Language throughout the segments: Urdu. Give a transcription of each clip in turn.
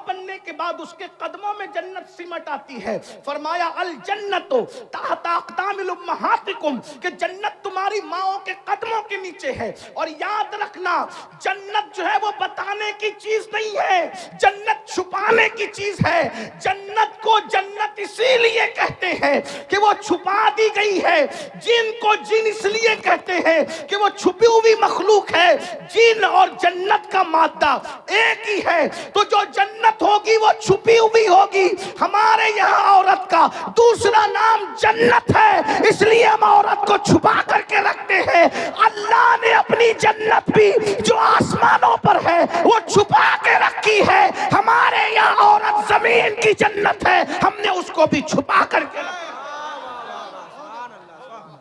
بننے کے بعد اس کے قدموں میں جنت سمٹ آتی ہے. فرمایا الجنت تحت اقدام امہاتکم کہ جنت تمہاری ماؤں کے قدموں کے نیچے ہے. اور یاد رکھنا جنت جو ہے وہ بتانے کی چیز نہیں ہے, جنت چھپانے کی چیز ہے. جنت کو جنت اسی لیے کہتے ہیں کہ وہ چھپا دی گئی ہے. جن کو جن اس لیے کہتے ہیں کہ وہ چھپی ہوئی مخلوق ہے. جن اور جنت کا مادہ ایک ہی ہے, تو جو جنت ہوگی وہ چھپی ہوئی ہوگی. ہمارے یہاں عورت کا دوسرا نام جنت ہے, اس لیے ہم عورت کو چھپا کر کے رکھتے ہیں. اللہ نے اپنی جنت بھی جو آسمانوں پر ہے وہ چھپا کے رکھی ہے. ہمارے یہاں عورت زمین کی جنت ہے, ہم نے اس کو بھی چھپا کر کے رکھا.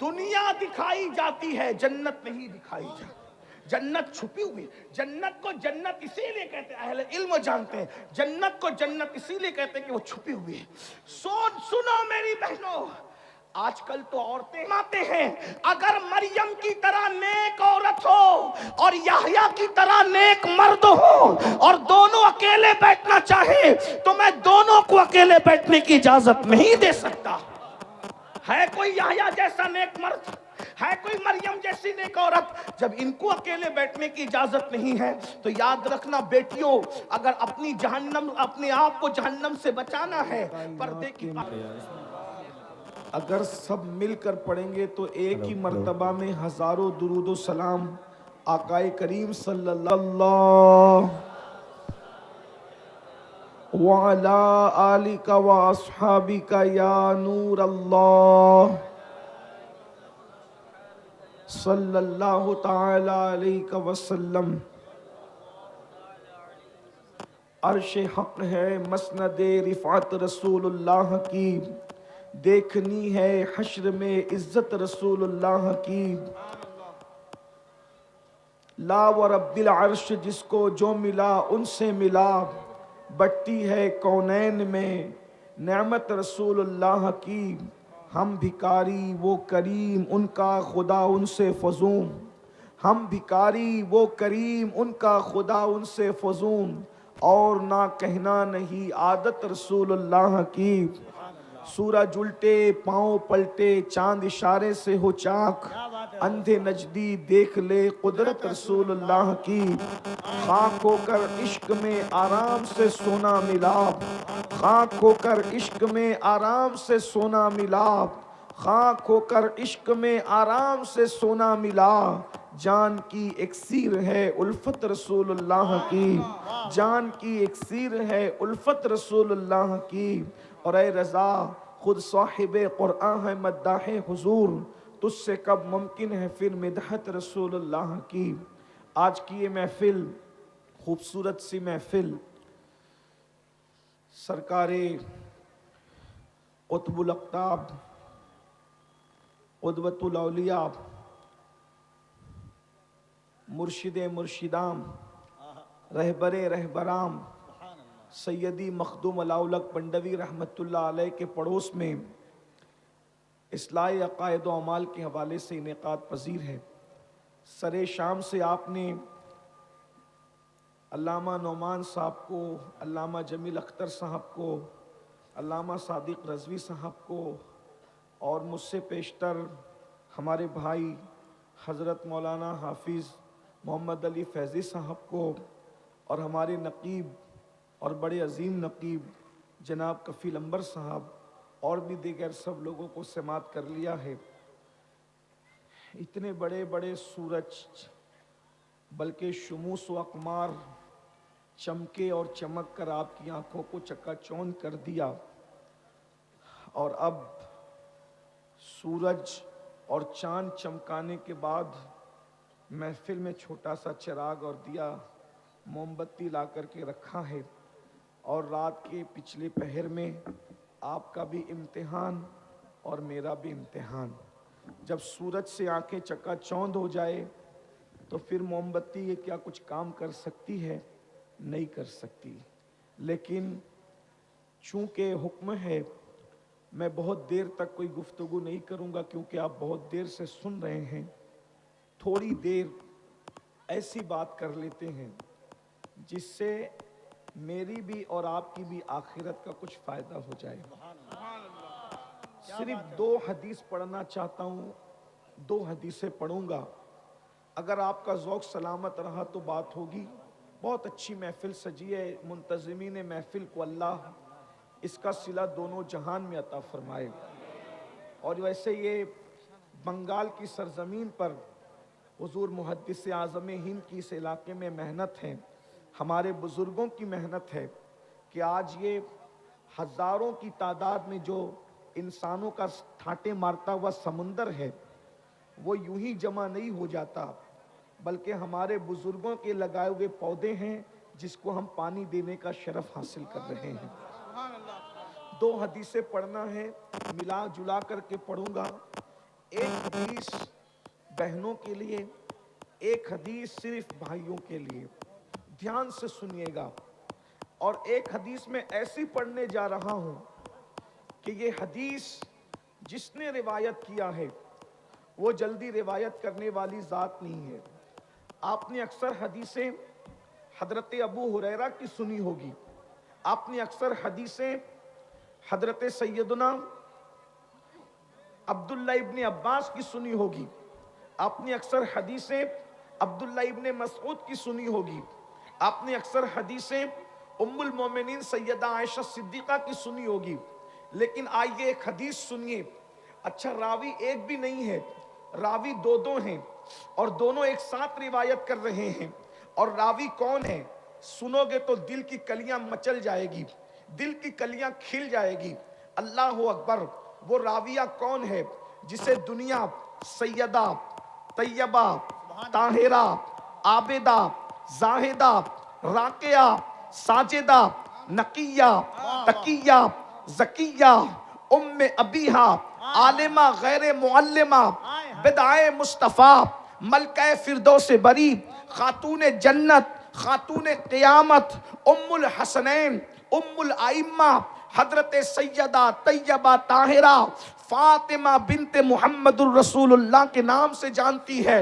دنیا دکھائی جاتی ہے, جنت نہیں دکھائی جاتی. جنت چھپی ہوئی. جنت کو جنت اسی لیے کہتے ہیں, اہل علم جانتے ہیں جنت کو جنت اسی لیے کہتے ہیں کہ وہ چھپی ہوئی ہے. سنو میری بہنوں, آج کل تو عورتیں ماتے ہیں اگر مریم کی طرح نیک عورت ہو اور یحییٰ کی طرح نیک مرد ہو اور دونوں اکیلے بیٹھنا چاہیں تو میں دونوں کو اکیلے بیٹھنے کی اجازت نہیں دے سکتا. ہے کوئی یحییٰ جیسا نیک مرد, ہے کوئی مریم جیسی نیک عورت؟ جب ان کو اکیلے بیٹھنے کی اجازت نہیں ہے تو یاد رکھنا بیٹیوں, اگر اپنے آپ کو جہنم سے بچانا ہے پردے کی اگر سب مل کر پڑھیں گے تو ایک ہی مرتبہ میں ہزاروں درود و سلام آقائے کریم صلی اللہ وَعَلَىٰ آلِكَ وَأَصْحَابِكَ یا نور اللہ صلی اللہ تعالی علیہ وسلم. عرش حق ہے مسند رفعت رسول اللہ کی, دیکھنی ہے حشر میں عزت رسول اللہ کی. لا ورب العرش جس کو جو ملا ان سے ملا, بٹتی ہے کونین میں نعمت رسول اللہ کی. ہم بھکاری وہ کریم ان کا خدا ان سے فزون, ہم بھکاری وہ کریم ان کا خدا ان سے فزون, اور نہ کہنا نہیں عادت رسول اللہ کی. سورج الٹے پاؤں پلٹے چاند اشارے سے ہو چاک, اندھے نجدی دیکھ لے قدرت رسول اللہ کی. خاک ہو کر عشق میں آرام سے سونا ملا, خاک ہو کر عشق میں آرام سے سونا ملا, خاک ہو کر عشق میں آرام سے سونا ملا. جان کی اکسیر ہے الفت رسول اللہ کی, جان کی اکسیر ہے الفت رسول اللہ کی. اور اے رضا خود صاحب قرآن ہے مداح حضور, تجھ سے کب ممکن ہے پھر مدحت رسول اللہ کی. آج کی یہ محفل خوبصورت سی محفل سرکار قطب الاقطاب قدوۃ الاولیاء مرشد مرشدام رہبر رہبرام سیدی مخدوم الاولق پنڈوی رحمت اللہ علیہ کے پڑوس میں اصلاح عقائد و اعمال کے حوالے سے انعقاد پذیر ہے. سر شام سے آپ نے علامہ نعمان صاحب کو, علامہ جمیل اختر صاحب کو, علامہ صادق رضوی صاحب کو, اور مجھ سے پیشتر ہمارے بھائی حضرت مولانا حافظ محمد علی فیضی صاحب کو, اور ہمارے نقیب اور بڑے عظیم نقیب جناب کفیل انور صاحب, اور بھی دیگر سب لوگوں کو سماعت کر لیا ہے. اتنے بڑے بڑے سورج بلکہ شموس و اقمار چمکے اور چمک کر آپ کی آنکھوں کو چکا چوند کر دیا, اور اب سورج اور چاند چمکانے کے بعد محفل میں چھوٹا سا چراغ اور دیا موم بتی لا کر کے رکھا ہے. اور رات کے پچھلے پہر میں آپ کا بھی امتحان اور میرا بھی امتحان. جب سورج سے آنکھیں چکا چوند ہو جائے تو پھر موم بتی یہ کیا کچھ کام کر سکتی ہے؟ نہیں کر سکتی. لیکن چونکہ حکم ہے میں بہت دیر تک کوئی گفتگو نہیں کروں گا, کیونکہ آپ بہت دیر سے سن رہے ہیں. تھوڑی دیر ایسی بات کر لیتے ہیں جس سے میری بھی اور آپ کی بھی آخرت کا کچھ فائدہ ہو جائے۔ صرف 2 حدیث پڑھنا چاہتا ہوں، 2 حدیثیں پڑھوں گا، اگر آپ کا ذوق سلامت رہا تو بات ہوگی۔ بہت اچھی محفل سجی ہے، منتظمین محفل کو اللہ اس کا صلہ دونوں جہان میں عطا فرمائے۔ اور ویسے یہ بنگال کی سرزمین پر حضور محدث اعظم ہند کی اس علاقے میں محنت ہے، ہمارے بزرگوں کی محنت ہے کہ آج یہ ہزاروں کی تعداد میں جو انسانوں کا ٹھاٹے مارتا ہوا سمندر ہے وہ یوں ہی جمع نہیں ہو جاتا، بلکہ ہمارے بزرگوں کے لگائے ہوئے پودے ہیں جس کو ہم پانی دینے کا شرف حاصل کر رہے ہیں۔ 2 حدیثیں پڑھنا ہے، ملا جلا کر کے پڑھوں گا۔ ایک حدیث بہنوں کے لیے، ایک حدیث صرف بھائیوں کے لیے، دھیان سے سنیے گا۔ اور ایک حدیث میں ایسی پڑھنے جا رہا ہوں کہ یہ حدیث جس نے روایت کیا ہے وہ جلدی روایت کرنے والی ذات نہیں ہے۔ آپ نے اکثر حدیثیں حضرت ابو ہریرہ کی سنی ہوگی، آپ نے اکثر حدیثیں حضرت سیدنا عبداللہ ابن عباس کی سنی ہوگی، آپ نے اکثر حدیثیں عبداللہ ابن مسعود کی سنی ہوگی، آپ نے اکثر حدیثیں ام المومنین سیدہ عائشہ صدیقہ کی سنی ہوگی۔ لیکن آئیے ایک حدیث سنیے، اچھا راوی ایک بھی نہیں ہے، راوی 2 ہیں اور دونوں ایک ساتھ روایت کر رہے ہیں۔ اور راوی کون ہے سنو گے تو دل کی کلیاں مچل جائے گی، دل کی کلیاں کھل جائے گی۔ اللہ اکبر! وہ راویہ کون ہے جسے دنیا سیدہ، طیبہ، طاہرہ، عابدہ، زاہدہ، راقیہ، ساجدہ، نقیہ، تقیہ، زکیہ، ام ابیہا، عالمہ غیر معلمہ، بدعائے مصطفیٰ، ملکہ فردوس بری، خاتون جنت، خاتون قیامت، ام الحسنین، ام الائمہ، حضرت سیدہ طیبہ طاہرہ فاطمہ بنت محمد الرسول اللہ کے نام سے جانتی ہے۔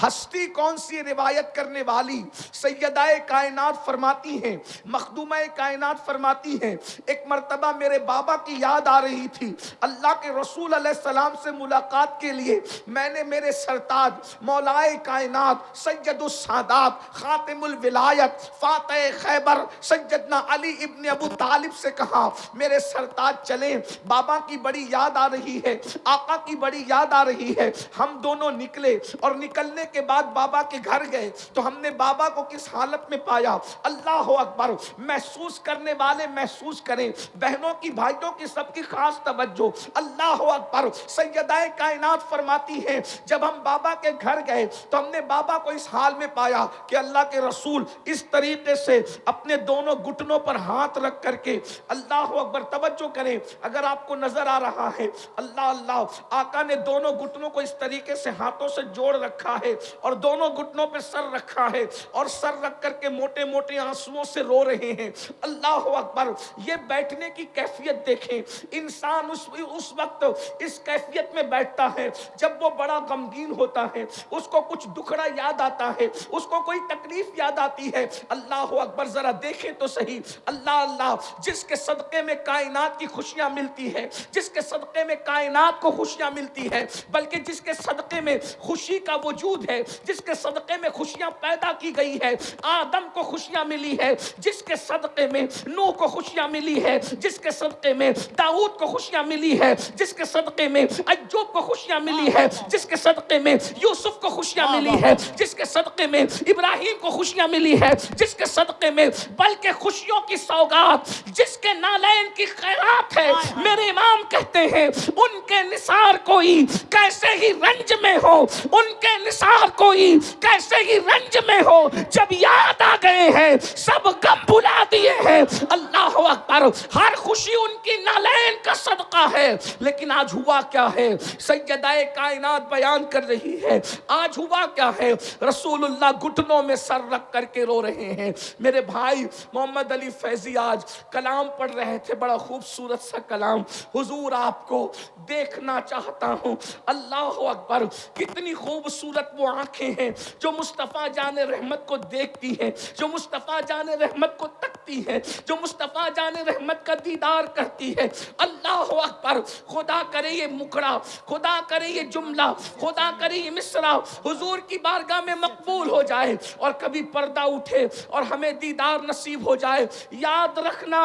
ہستی کون سی روایت کرنے والی؟ سیدہ کائنات فرماتی ہیں، مخدومہ کائنات فرماتی ہیں، ایک مرتبہ میرے بابا کی یاد آ رہی تھی، اللہ کے رسول علیہ السلام سے ملاقات کے لیے میں نے میرے سرتاج مولائے کائنات سید السادات خاتم الولایت فاتح خیبر سیدنا علی ابن ابو طالب سے کہا میرے سرتاج چلیں، بابا کی بڑی یاد آ رہی ہے، آقا کی بڑی یاد آ رہی ہے۔ ہم دونوں نکلے اور نکلنے کے بعد بابا کے گھر گئے تو ہم نے بابا کو کس حالت میں پایا؟ اللہ اکبر! محسوس کرنے والے محسوس کریں، بہنوں کی بھائیوں کی سب کی خاص توجہ۔ اللہ اکبر! سیدہ کائنات فرماتی ہیں جب ہم بابا کے گھر گئے تو ہم نے بابا کو اس حال میں پایا کہ اللہ کے رسول اس طریقے سے اپنے دونوں گھٹنوں پر ہاتھ رکھ کر کے، اللہ اکبر! توجہ کریں، اگر آپ کو نظر آ رہا ہے، اللہ اللہ، آقا نے دونوں گھٹنوں کو اس طریقے سے ہاتھوں سے جوڑ رکھا ہے اور دونوں گھٹنوں پہ سر رکھا ہے اور سر رکھ کر کے موٹے موٹے آنسوؤں سے رو رہے ہیں۔ اللہ اکبر! یہ بیٹھنے کی کیفیت دیکھیں، انسان اس وقت اس کیفیت میں بیٹھتا ہے جب وہ بڑا غمگین ہوتا ہے، اس کو کچھ دکھڑا یاد آتا ہے، اس کو کوئی تکلیف یاد آتی ہے۔ اللہ اکبر! ذرا دیکھیں تو صحیح، اللہ اللہ، جس کے صدقے میں کائنات کی خوشیاں ملتی ہے، جس کے صدقے میں کائنات کو خوشیاں ملتی ہے، بلکہ جس کے صدقے میں خوشی کا وجود ہے، جس کے صدقے میں خوشیاں پیدا کی گئی ہے، آدم کو خوشیاں ملی ہے، جس کے صدقے میں نوح کو خوشیاں ملی ہے، جس کے صدقے میں داؤد کو خوشیاں ملی ہے، جس کے صدقے میں ایوب کو خوشیاں ملی ہے، جس کے صدقے میں یوسف کو خوشیاں ملی ہے، جس کے صدقے میں ابراہیم کو خوشیاں ملی ہے، جس کے صدقے میں بلکہ خوشیوں کی سوغات جس کے نالین کی خیرات ہے، میرے امام کہتے ہیں ان کے نثار کوئی کیسے ہی رنج میں ہو، ان کے نثار کوئی کیسے ہی رنج میں ہو، جب یاد آ گئے ہیں سب غم بھلا دیے ہیں۔ اللہ اللہ اکبر، ہر خوشی ان کی نالین کا صدقہ ہے۔ لیکن آج ہوا کیا ہے؟ سیدہ کائنات بیان کر رہی ہے، آج ہوا کیا ہے؟ رسول اللہ گھٹنوں میں سر رکھ کر کے رو رہے ہیں۔ میرے بھائی محمد علی فیضی آج کلام پڑھ رہے تھے، بڑا خوبصورت سا کلام۔ حضور آپ کو دیکھنا چاہتا ہوں۔ اللہ اکبر، کتنی خوبصورت وہ آنکھیں ہیں جو مصطفیٰ جان رحمت کو دیکھتی ہیں، جو مصطفیٰ جان رحمت کو تکتی ہے، جو مصطفیٰ جان رحمت کا دیدار کرتی ہے۔ اللہ اکبر، خدا کرے یہ مکڑا، خدا کرے یہ جملہ، خدا کرے یہ مصرع حضور کی بارگاہ میں مقبول ہو جائے اور کبھی پردہ اٹھے اور ہمیں دیدار نصیب ہو جائے۔ یاد رکھنا،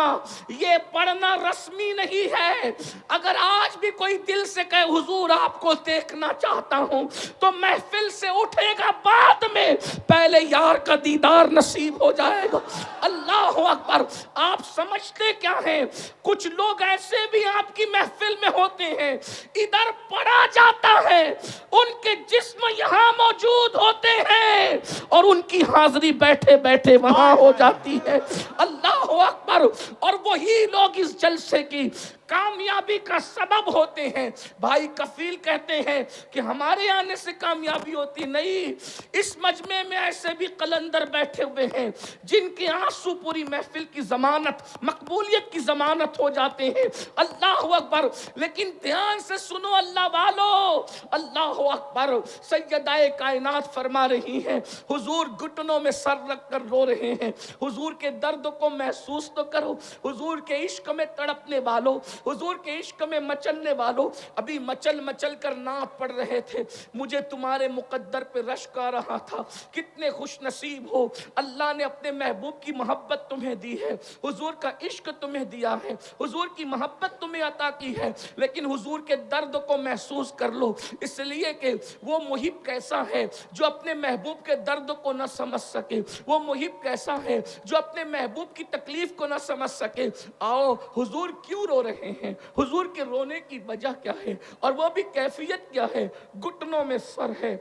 یہ پڑھنا رسمی نہیں ہے۔ اگر آج بھی کوئی دل سے کہے حضور آپ کو دیکھنا چاہتا ہوں، تو محفل سے اٹھے گا بعد میں، پہلے یار کا دیدار نصیب ہو جائے گا۔ اللہ اکبر، آپ سمجھتے کیا ہیں؟ کچھ لوگ ایسے بھی آپ کی محفل میں ہوتے ہیں، ادھر پڑھا جاتا ہے، ان کے جسم یہاں موجود ہوتے ہیں اور ان کی حاضری بیٹھے بیٹھے وہاں ہو جاتی ہے۔ اللہ اکبر، اور وہی لوگ اس جلسے کی کامیابی کا سبب ہوتے ہیں۔ بھائی کفیل کہتے ہیں کہ ہمارے آنے سے کامیابی ہوتی نہیں، اس مجمع میں ایسے بھی قلندر بیٹھے ہوئے ہیں جن کے آنسو پوری محفل کی ضمانت، مقبولیت کی ضمانت ہو جاتے ہیں۔ اللہ اکبر، لیکن دھیان سے سنو اللہ والو، اللہ اکبر، سیدہ کائنات فرما رہی ہیں، حضور گھٹنوں میں سر رکھ کر رو رہے ہیں۔ حضور کے درد کو محسوس تو کرو، حضور کے عشق میں تڑپنے والوں، حضور کے عشق میں مچلنے والوں، ابھی مچل مچل کر نعت پڑھ رہے تھے، مجھے تمہارے مقدر پہ رشک آ رہا تھا۔ کتنے خوش نصیب ہو، اللہ نے اپنے محبوب کی محبت تمہیں دی ہے، حضور کا عشق تمہیں دیا ہے، حضور کی محبت تمہیں عطا کی ہے، لیکن حضور کے درد کو محسوس کر لو، اس لیے کہ وہ محب کیسا ہے جو اپنے محبوب کے درد کو نہ سمجھ سکے، وہ محب کیسا ہے جو اپنے محبوب کی تکلیف کو نہ سمجھ سکے۔ آؤ، حضور کیوں رو رہے ہیں؟ حضور کے رونے کی وجہ کیا ہے؟ اور وہ بھی کیفیت کیا ہے؟ گھٹنوں میں سر ہے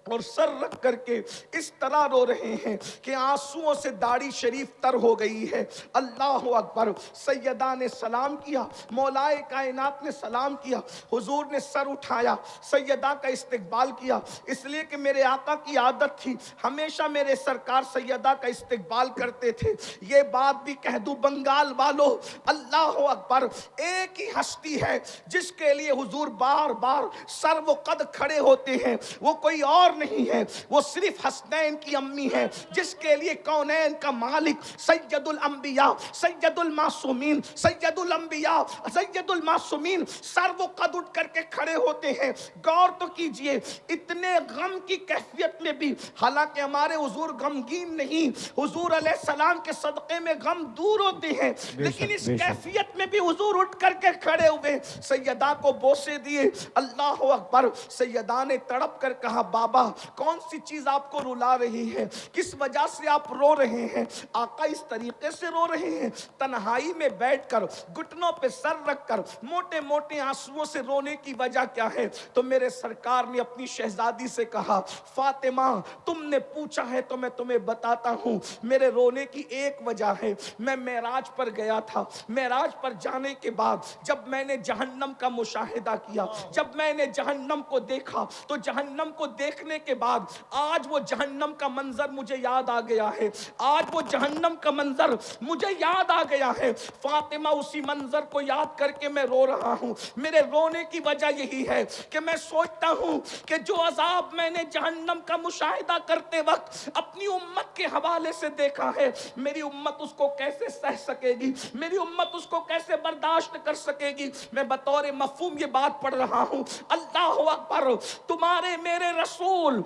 اور سر رکھ کر کے اس طرح رو رہے ہیں کہ آنسوؤں سے داڑھی شریف تر ہو گئی ہے۔ اللہ اکبر، سیدہ نے سلام کیا، مولائے کائنات نے سلام کیا، حضور نے سر اٹھایا، سیدہ کا استقبال کیا، اس لیے کہ میرے آقا کی عادت تھی، ہمیشہ میرے سرکار سیدہ کا استقبال کرتے تھے۔ یہ بات بھی کہہ دوں بنگال والو، اللہ اکبر، ایک ہی ہستی ہے جس کے لیے حضور بار بار سر و قد کھڑے ہوتے ہیں، وہ کوئی اور نہیں ہے، وہ صرف حسنین کی امی ہے، جس کے لیے کونین کا مالک سید الانبیاء، سید المعصومین، سید الانبیاء، سید المعصومین سر و قد اٹھ کر کے کھڑے ہوتے ہیں۔ غور تو کیجئے، اتنے غم کی کیفیت میں بھی، حالانکہ ہمارے حضور غمگین نہیں، حضور علیہ السلام کے صدقے میں غم دور ہوتے ہیں، لیکن اس کیفیت میں بھی حضور اٹھ کر کے کھڑے ہوئے، سیدہ کو بوسے دیے۔ اللہ اکبر، سیدہ نے تڑپ کر کہا بابا کون سی چیز آپ کو رلا رہی ہے، کس وجہ سے آپ رو رہے ہیں؟ آقا اس طریقے سے رو رہے ہیں، تنہائی میں بیٹھ کر گھٹنوں پہ سر رکھ کر موٹے موٹے آنسوؤں سے رونے کی وجہ کیا ہے؟ تو میرے سرکار نے اپنی شہزادی سے کہا فاطمہ تم نے پوچھا ہے تو میں تمہیں بتاتا ہوں، میرے رونے کی ایک وجہ ہے، میں معراج پر گیا تھا، معراج پر جانے کے بعد جب میں نے جہنم کا مشاہدہ کیا، جب میں نے جہنم کو دیکھا تو جہنم کو دیکھنے کے بعد آج وہ جہنم کا منظر مجھے یاد آ گیا ہے، آج وہ جہنم کا منظر مجھے یاد آ گیا ہے فاطمہ، اسی منظر کو یاد کر کے میں رو رہا ہوں۔ میرے رونے کی وجہ یہی ہے کہ میں سوچتا ہوں کہ جو عذاب میں نے جہنم کا مشاہدہ کرتے وقت اپنی امت کے حوالے سے دیکھا ہے، میری امت اس کو کیسے سہ سکے گی، میری امت اس کو کیسے برداشت کر سکے گی؟ میں بطور مفہوم یہ بات پڑھ رہا ہوں۔ اللہ اکبر، تمہارے میرے رسول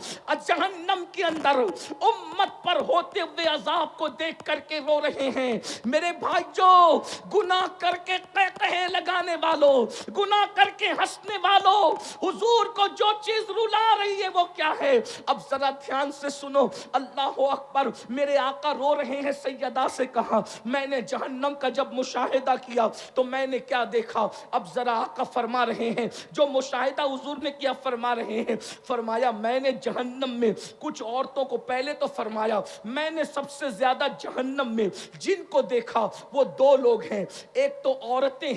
جہنم کے اندر امت پر ہوتے ہوئے عذاب کو دیکھ کر کے رو رہے ہیں۔ میرے بھائیو، گناہ کر کے قہقہے لگانے والوں، گناہ کر کے ہنسنے والوں، حضور کو جو چیز رلا رہی ہے وہ کیا ہے؟ اب ذرا دھیان سے سنو، اللہ اکبر، میرے آقا رو رہے ہیں۔ سیدہ سے کہا میں نے جہنم کا جب مشاہدہ کیا تو میں نے کیا دیکھا؟ اب ذرا آقا فرما رہے ہیں جو مشاہدہ حضور نے کیا، فرما رہے ہیں، فرمایا میں نے نے جہنم میں کچھ عورتوں کو پہلے تو فرمایا میں نے سب سے زیادہ جہنم میں جن کو دیکھا وہ دو لوگ ہیں، ایک تو عورتیں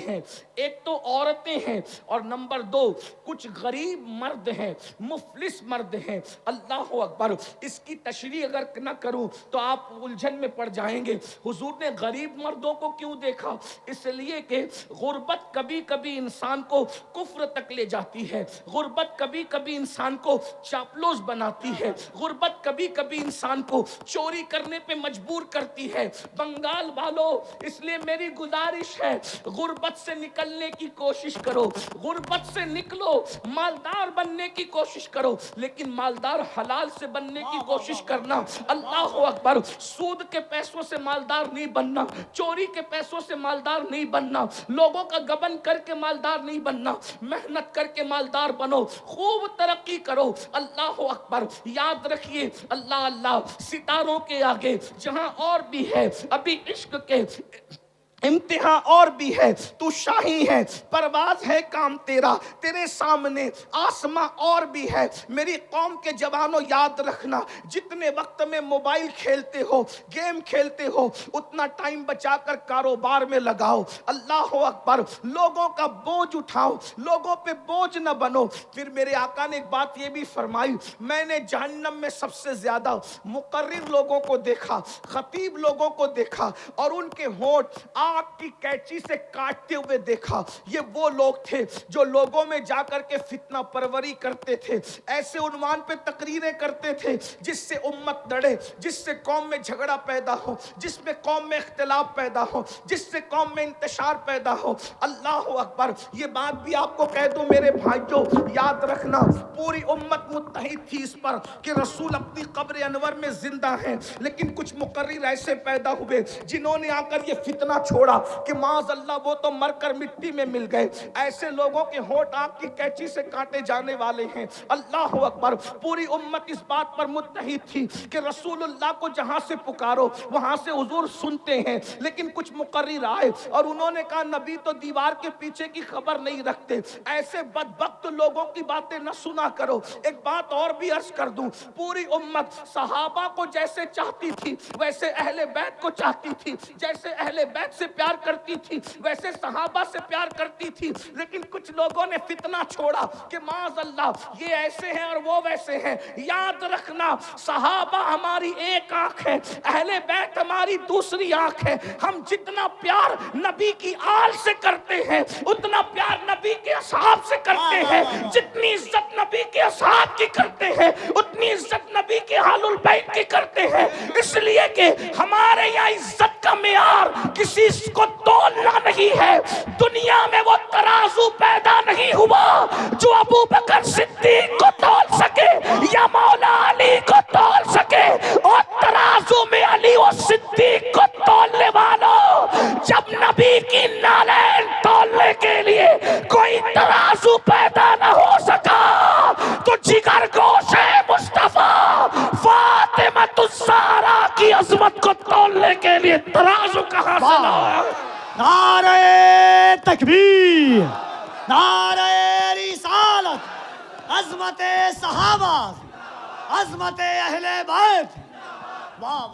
ہیں اور نمبر دو کچھ غریب مرد ہیں، مفلس مرد ہیں۔ اللہ اکبر، اس کی تشریح اگر نہ کروں تو آپ الجھن میں پڑ جائیں گے۔ حضور نے غریب مردوں کو کیوں دیکھا؟ اس لیے کہ غربت کبھی کبھی انسان کو کفر تک لے جاتی ہے، غربت کبھی کبھی انسان کو چاپلوس بناتی ہے، غربت کبھی کبھی انسان کو چوری کرنے پہ مجبور کرتی ہے۔ بنگال والوں، اس لیے میری گزارش ہے غربت سے نکلنے کی کوشش کرو، غربت سے نکلو، مالدار بننے کی کوشش کرو، لیکن مالدار حلال سے بننے کی کوشش کرنا۔ اللہ اکبر، سود کے پیسوں سے مالدار نہیں بننا، چوری کے پیسوں سے مالدار نہیں بننا، لوگوں کا گبن کر کے مالدار نہیں بننا، محنت کر کے مالدار بنو، خوب ترقی کرو۔ اللہ اکبر، یاد رکھیے اللہ اللہ ستاروں کے آگے جہاں اور بھی ہے ابھی عشق کے امتحان اور بھی ہے، تو شاہی ہے، پرواز ہے کام تیرا، تیرے سامنے آسماں اور بھی ہے۔ میری قوم کے جوانوں یاد رکھنا، جتنے وقت میں موبائل کھیلتے ہو، گیم کھیلتے ہو، اتنا ٹائم بچا کر کاروبار میں لگاؤ۔ اللہ اکبر، لوگوں کا بوجھ اٹھاؤ، لوگوں پہ بوجھ نہ بنو۔ پھر میرے آقا نے ایک بات یہ بھی فرمائی، میں نے جہنم میں سب سے زیادہ مقرر لوگوں کو دیکھا، خطیب لوگوں کو دیکھا، اور ان کے ہونٹ آگ کی کینچی سے کاٹتے ہوئے دیکھا۔ یہ وہ لوگ تھے جو لوگوں میں جا کر کے فتنہ پروری کرتے تھے، ایسے عنوان پہ تقریریں کرتے تھے جس سے امت لڑے، جس سے قوم میں جھگڑا پیدا ہو، جس میں قوم میں اختلاف پیدا ہو، جس سے قوم میں انتشار پیدا ہو۔ اللہ اکبر، یہ بات بھی آپ کو کہہ دوں میرے بھائیوں، یاد رکھنا پوری امت متحد تھی اس پر کہ رسول اپنی قبر انور میں زندہ ہیں، لیکن کچھ مقرر ایسے پیدا ہوئے جنہوں نے آ کر یہ فتنہ چھوڑا کہ معاذ اللہ وہ تو مر کر مٹی میں مل گئے۔ ایسے لوگوں کے ہونٹ آگ کی کینچی سے کاٹے جانے والے ہیں۔ اللہ اکبر، پوری امت اس بات پر متحد تھی کہ رسول اللہ کو جہاں سے پکارو وہاں سے حضور سنتے ہیں، لیکن کچھ مقرر آئے اور انہوں نے کہا نبی تو دیوار کے پیچھے کی خبر نہیں رکھتے، ایسے بدبخت لوگوں کی باتیں نہ سنا کرو۔ ایک بات اور بھی عرض کر دوں، پوری امت صحابہ کو جیسے چاہتی تھی ویسے اہل بیت کو چاہتی تھی، جیسے اہل بیت سے پیار کرتی تھی ویسے صحابہ سے پیار کرتی تھی، لیکن کچھ لوگوں نے فتنہ چھوڑا کہ معاذ اللہ یہ ایسے ہیں اور وہ ویسے ہیں۔ یاد رکھنا صحابہ ہماری ایک آنکھ ہے، اہل بیت ہماری دوسری آنکھ ہے۔ ہم جتنا پیار نبی کی آل سے کرتے ہیں اتنا پیار نبی کے اصحاب سے کرتے ہیں، جتنی عزت نبی کے اصحاب کی کرتے ہیں اتنی عزت نبی کے آل البیت کی کرتے ہیں، اس لیے کہ ہمارے یہاں عزت کا معیار کسی کو تولنا نہیں ہے۔ دنیا میں وہ ترازو پیدا نہیں ہوا جو ابو بکر صدیق کو تول سکے یا مولا علی کو تول سکے، اور ترازو میں علی و صدیق کو تولنے والوں، جب نبی کی نالین تولنے کے لیے کوئی ترازو پیدا نہ ہو سکا تو جگر گوش مصطفیٰ فاطمہ الزہرا کی عظمت کو تولنے کے لیے ترازو کہاں سے لایا؟ نعرہ تکبیر، نعرہ رسالت، عظمت صحابہ، عظمت اہل بیت۔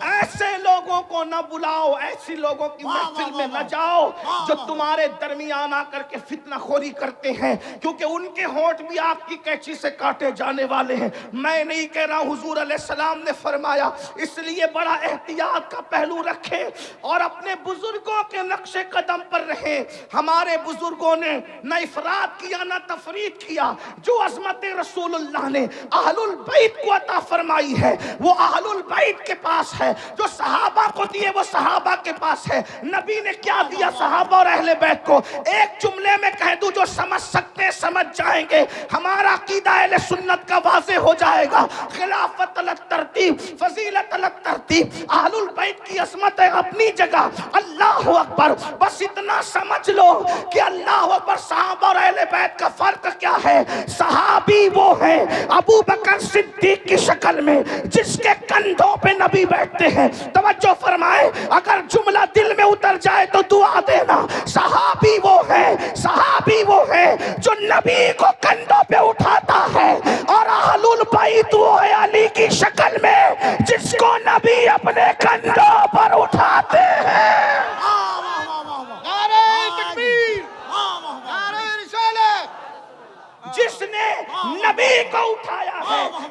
ایسے لوگوں کو نہ بلاؤ، ایسی لوگوں کی محفل میں نہ جاؤ جو تمہارے درمیان آ کر کے فتنہ خوری کرتے ہیں، کیونکہ ان کے ہونٹ بھی آگ کی کینچی سے کاٹے جانے والے ہیں۔ میں نہیں کہہ رہا، حضور علیہ السلام نے فرمایا، اس لیے بڑا احتیاط کا پہلو رکھیں اور اپنے بزرگوں کے نقش قدم پر رہیں۔ ہمارے بزرگوں نے نہ افراد کیا نہ تفرید کیا، جو عظمت رسول اللہ نے اہل البیت کو عطا فرمائی ہے وہ اہل البیت کے پاس ہے، جو صحابہ کو دیے وہ صحابہ کے پاس ہے۔ نبی نے کیا دیا صحابہ اور اہل بیت کو؟ ایک جملے میں کہہ دوں، جو سمجھ سکتے سمجھ جائیں گے، ہمارا عقیدہ اہل سنت کا واضح ہو جائے گا۔ خلافت الگ ترتیب، فضیلت الگ ترتیب، اہل البیت کی عظمت ہے اپنی جگہ۔ اللہ اکبر، بس اتنا سمجھ لو کہ اللہ اکبر، صحابہ اور اہل بیت کا فرق کیا ہے؟ صحابی وہ ہے ابو بکر صدیق کی شکل میں جس کے کندھوں پہ نبی بیٹھتے ہیں۔ توجہ فرمائے، اگر جملہ دل میں اتر جائے تو دعا دینا۔ صحابی وہ ہے جو نبی کو کندھوں پہ اٹھاتا ہے، اور اہل البیت وہ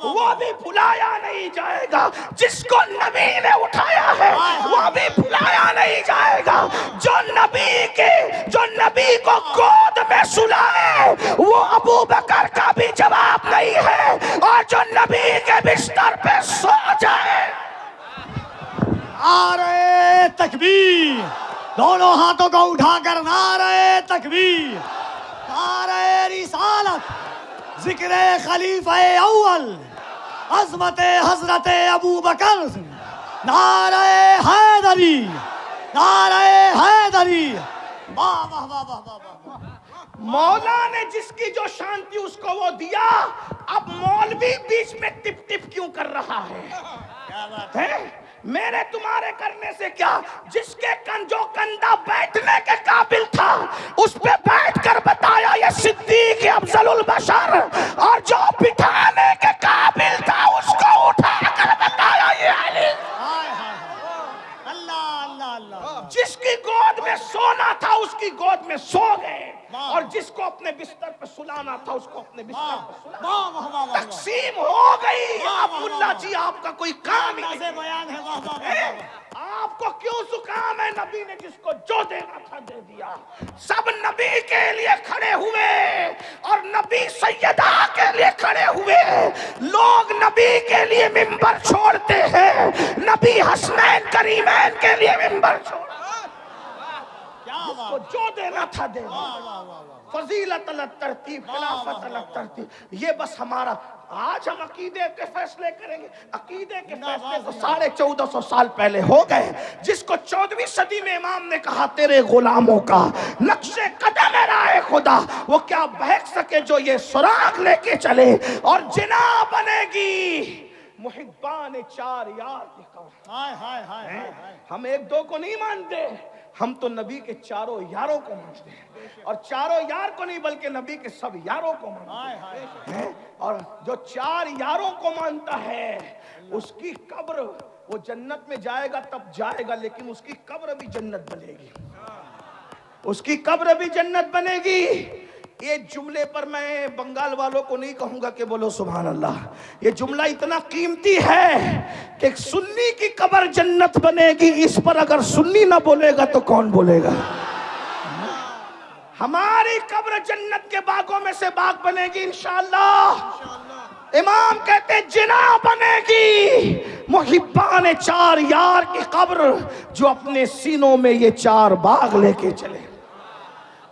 وہ بھی بھلایا نہیں جائے گا. جس کو نبی نے اٹھایا ہے وہ بھی بھلایا نہیں جائے گا. جو نبی کو گود میں سلائے وہ ابو بکر کا بھی جواب نہیں ہے، اور جو نبی کے بستر پہ سو جائے. نعرہ تکبیر، دونوں ہاتھوں کو اٹھا کر نعرہ تکبیر، نعرہ رسالت، ذکر خلیفہ اول عظمت حضرت ابو بکر، نعرہ حیدری، نعرہ حیدری. واہ واہ واہ واہ واہ واہ. مولا نے جس کی جو شان تھی اس کو وہ دیا. اب مولوی بیچ میں ٹپ ٹپ کیوں کر رہا ہے؟ کیا بات ہے میرے تمہارے کرنے سے کیا؟ جس کے جو کندھا بیٹھنے کے قابل تھا اس پہ بیٹھ کر بتایا یہ صدیق افضل البشر، اور جو بٹھانے کے قابل تھا اس کو اٹھا کر بتایا یہ علی. اللہ اللہ اللہ. جس کی گود میں سونا تھا اس کی گود میں سو گئے، اور جس کو اپنے بستر پہ سلانا تھا اس کو اپنے بستر پہ سلانا. واہ واہ واہ واہ. تقسیم ہو گئی. اب ملا جی آپ کا کوئی کام ہی انداز نہیں. بیان ہے. واہ واہ واہ واہ. آپ کو کیوں زکام ہے؟ نبی نے جس کو جو دینا تھا دے دیا. سب نبی کے لیے کھڑے ہوئے اور نبی سیدہ کے لیے کھڑے ہوئے. لوگ نبی کے لیے ممبر چھوڑتے ہیں، نبی حسنین کریمین کے لیے ممبر چھوڑتے. جس کو جو دینا تھا دے دیا. فضیلت الگ ترتیب، خلافت الگ ترتیب. یہ بس ہمارا. آج ہم عقیدے کے فیصلے کریں گے. عقیدے کے فیصلے تو 1450 سال پہلے ہو گئے. جس کو 14ویں صدی میں امام نے کہا تیرے غلاموں کا نقش قدم ہے راہ خدا، وہ کیا بہک سکے جو یہ سراغ لے کے چلے. اور جنا بنے گی محبان 4 یار کی قبر. ہائے ہائے ہائے ہائے. ہم 1-2 کو نہیں مانتے، ہم تو نبی کے چاروں یاروں کو مانتے ہیں. اور چاروں یار کو نہیں بلکہ نبی کے سب یاروں کو مانتے ہیں. اور جو 4 یاروں کو مانتا ہے اس کی قبر، وہ جنت میں جائے گا تب جائے گا، لیکن اس کی قبر بھی جنت بنے گی. اس کی قبر بھی جنت بنے گی. یہ جملے پر میں بنگال والوں کو نہیں کہوں گا کہ بولو سبحان اللہ. یہ جملہ اتنا قیمتی ہے کہ سنی کی قبر جنت بنے گی. اس پر اگر سنی نہ بولے گا تو کون بولے گا؟ ہماری قبر جنت کے باغوں میں سے باغ بنے گی انشاءاللہ. امام کہتے جنا بنے گی محبان 4 یار کی قبر، جو اپنے سینوں میں یہ 4 باغ لے کے چلے.